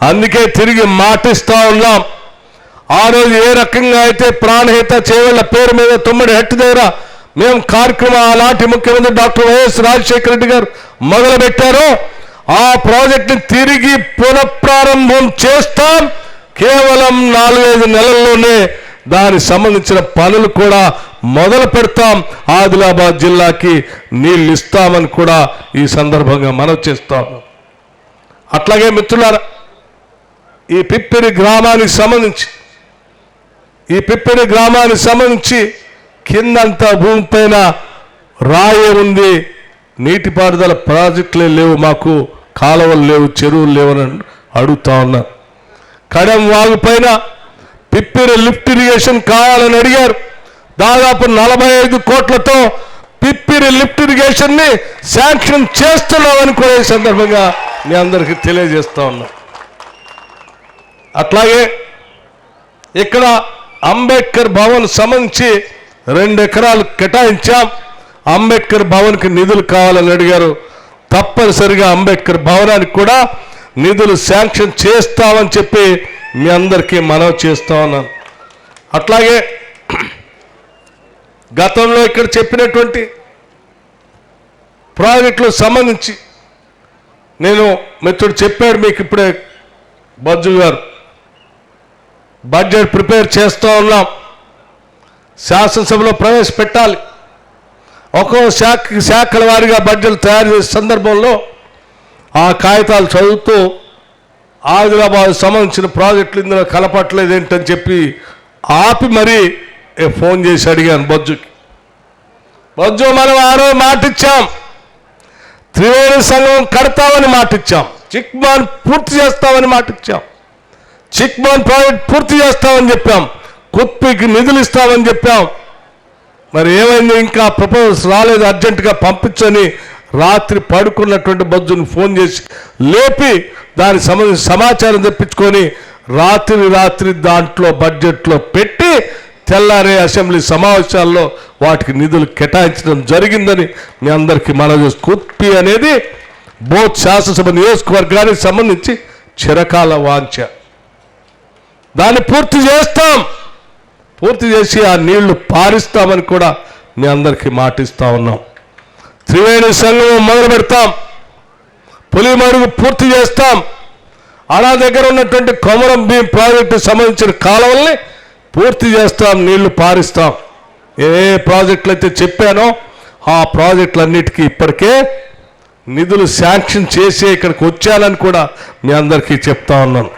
అందుకే తిరిగి మాటిస్తా ఉన్నాం. ఆ రోజు ఏ రకంగా అయితే ప్రాణహిత చేవళ్ల పేరు మీద తుమ్మడి హట్టు దగ్గర మేము కార్యక్రమం ఆనాటి ముఖ్యమంత్రి డాక్టర్ వైఎస్ రాజశేఖర రెడ్డి గారు మొదలుపెట్టారో ఆ ప్రాజెక్టుని తిరిగి పునఃప్రారంభం చేస్తాం. కేవలం 4-5 నెలల్లోనే దానికి సంబంధించిన పనులు కూడా మొదలు పెడతాం. ఆదిలాబాద్ జిల్లాకి నీళ్ళు ఇస్తామని కూడా ఈ సందర్భంగా మనవి చేస్తాం. అట్లాగే మిత్రులారా, ఈ పిప్పిరి గ్రామానికి సంబంధించి కిందంతా భూమిపైన రాయే ఉంది. నీటిపారుదల ప్రాజెక్టులే లేవు, మాకు కాలువలు లేవు, చెరువులు లేవని అడుగుతా ఉన్నా. కడెం వాగు పైన పిప్పిరి లిఫ్ట్ ఇరిగేషన్ కావాలని అడిగారు. దాదాపు 45 కోట్లతో పిప్పిరి లిఫ్ట్ ఇరిగేషన్ని శాంక్షన్ చేస్తున్నామని కూడా ఈ సందర్భంగా మీ అందరికీ తెలియజేస్తా ఉన్నా. అట్లాగే ఇక్కడ అంబేద్కర్ భవన్ సంబంధించి 2 ఎకరాలు కేటాయించాం. అంబేద్కర్ భవన్కి నిధులు కావాలని అడిగారు. తప్పనిసరిగా అంబేద్కర్ భవనానికి కూడా నిధులు శాంక్షన్ చేస్తామని చెప్పి మీ అందరికీ మనవి చేస్తా ఉన్నాను. అట్లాగే గతంలో ఇక్కడ చెప్పినటువంటి ప్రాజెక్టులకు సంబంధించి నేను మిత్రుడు చెప్పాడు మీకు ఇప్పుడే, బజ్జు గారు బడ్జెట్ ప్రిపేర్ చేస్తూ ఉన్నాం. శాసనసభలో ప్రవేశపెట్టాలి. ఒక్కో శాఖల వారీగా బడ్జెట్ తయారు చేసే సందర్భంలో ఆ కాగితాలు చదువుతూ ఆదిలాబాద్ సంబంధించిన ప్రాజెక్టులు ఇందులో కలపట్లేదు ఏంటని చెప్పి ఆపి మరీ ఫోన్ చేసి అడిగాను బొజ్జుకి. బొజ్జు, మనం ఆ రోజు మాటిచ్చాం, త్రివేణి సంఘం కడతామని మాటిచ్చాం, చిక్మాన్ పూర్తి చేస్తామని మాటిచ్చాం, చిక్మాన్ ప్రాజెక్ట్ పూర్తి చేస్తామని చెప్పాం, కుత్పికి నిధులు ఇస్తామని చెప్పాం. మరి ఏమైంది? ఇంకా ప్రపోజల్స్ రాలేదు, అర్జెంటుగా పంపించని రాత్రి పడుకున్నటువంటి బొజ్జును ఫోన్ చేసి లేపి దానికి సంబంధించిన సమాచారం తెప్పించుకొని రాత్రి దాంట్లో బడ్జెట్లో పెట్టి తెల్లారే అసెంబ్లీ సమావేశాల్లో వాటికి నిధులు కేటాయించడం జరిగిందని మీ అందరికీ మనవి. కుత్పి అనేది బోత్ శాసనసభ నియోజకవర్గానికి సంబంధించి చిరకాల వాంఛ. దాన్ని పూర్తి చేసి ఆ నీళ్లు పారిస్తామని కూడా మీ అందరికీ మాటిస్తా ఉన్నాం. త్రివేణి సంగమం మొదలు పెడతాం, పులిమడుగు పూర్తి చేస్తాం, అలా దగ్గర ఉన్నటువంటి కొమరం భీం ప్రాజెక్టుకు సంబంధించిన కాలువల్ని పూర్తి చేస్తాం, నీళ్లు పారిస్తాం. ఏ ప్రాజెక్టులు అయితే చెప్పానో ఆ ప్రాజెక్టులన్నిటికీ ఇప్పటికే నిధులు శాంక్షన్ చేసి ఇక్కడికి వచ్చానని కూడా మీ అందరికీ చెప్తా ఉన్నాను.